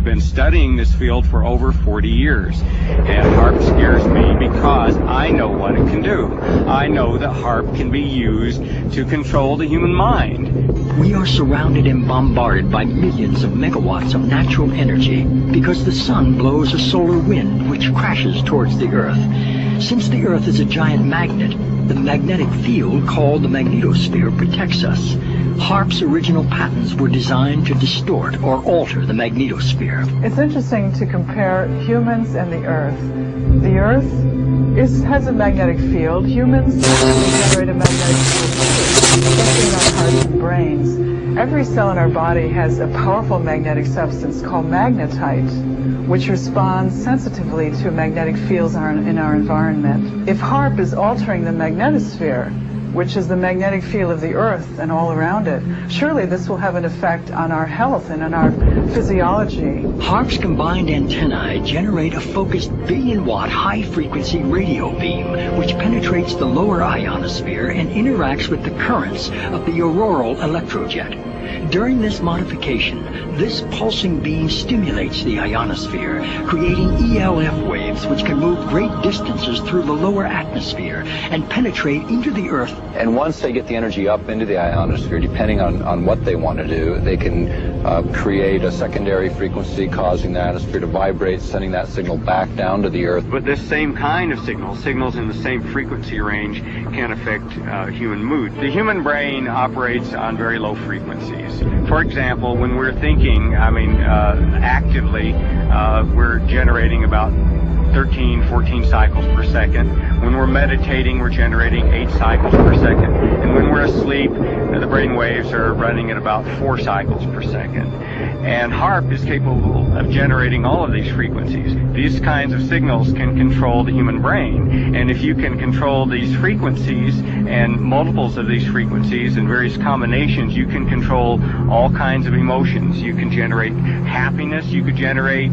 I've been studying this field for over 40 years, and HAARP scares me because I know what it can do. I know that HAARP can be used to control the human mind. We are surrounded and bombarded by millions of megawatts of natural energy because the sun blows a solar wind which crashes towards the Earth. Since the Earth is a giant magnet, the magnetic field called the magnetosphere protects us. HAARP's original patents were designed to distort or alter the magnetosphere. It's interesting to compare humans and the Earth. The Earth has a magnetic field. Humans generate a magnetic field, especially in our hearts and brains. Every cell in our body has a powerful magnetic substance called magnetite, which responds sensitively to magnetic fields in our environment. If HAARP is altering the magnetosphere, which is the magnetic field of the Earth and all around it, surely this will have an effect on our health and on our physiology. HAARP's combined antennae generate a focused billion-watt high-frequency radio beam which penetrates the lower ionosphere and interacts with the currents of the auroral electrojet. During this modification, this pulsing beam stimulates the ionosphere, creating ELF waves which can move great distances through the lower atmosphere and penetrate into the Earth. And once they get the energy up into the ionosphere, depending on what they want to do, they can create a secondary frequency causing the ionosphere to vibrate, sending that signal back down to the Earth. But this same kind of signals in the same frequency range, can affect human mood. The human brain operates on very low frequencies. For example, when we're thinking, actively, we're generating about 13, 14 cycles per second. When we're meditating, we're generating 8 cycles per second. And when we're asleep, the brain waves are running at about 4 cycles per second. And HAARP is capable of generating all of these frequencies. These kinds of signals can control the human brain. And if you can control these frequencies and multiples of these frequencies and various combinations, you can control all kinds of emotions. You can generate happiness, you could generate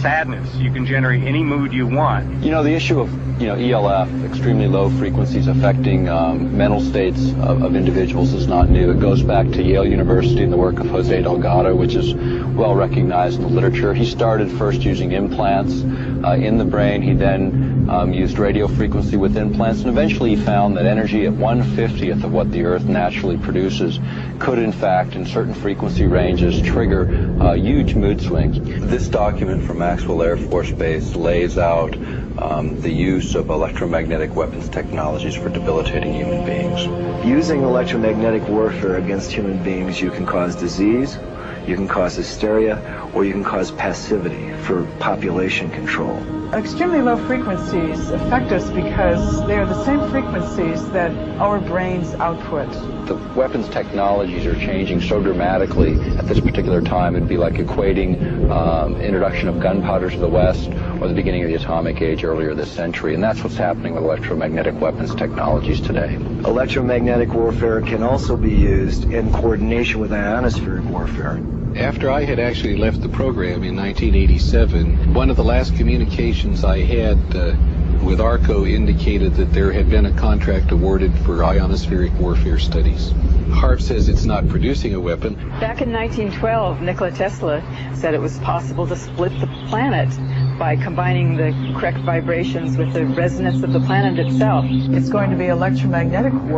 sadness. You can generate any mood you want. You know, the issue of ELF, extremely low frequencies affecting mental states of individuals, is not new. It goes back to Yale University and the work of Jose Delgado, which is well recognized in the literature. He started first using implants in the brain. He then used radio frequency with implants, and eventually he found that energy at 1/50th of what the Earth naturally produces could, in fact, in certain frequency ranges, trigger huge mood swings. This document from Maxwell Air Force Base lays out the use of electromagnetic weapons technologies for debilitating human beings. Using electromagnetic warfare against human beings, you can cause disease, you can cause hysteria, or you can cause passivity for population control. Extremely low frequencies affect us because they are the same frequencies that our brains output. The weapons technologies are changing so dramatically at this particular time. It'd be like equating introduction of gunpowder to the West or the beginning of the atomic age earlier this century. And that's what's happening with electromagnetic weapons technologies today. Electromagnetic warfare can also be used in coordination with ionospheric warfare. After I had actually left the program in 1987, one of the last communications I had with ARCO indicated that there had been a contract awarded for ionospheric warfare studies. HAARP says it's not producing a weapon. Back in 1912, Nikola Tesla said it was possible to split the planet by combining the correct vibrations with the resonance of the planet itself. It's going to be electromagnetic warfare.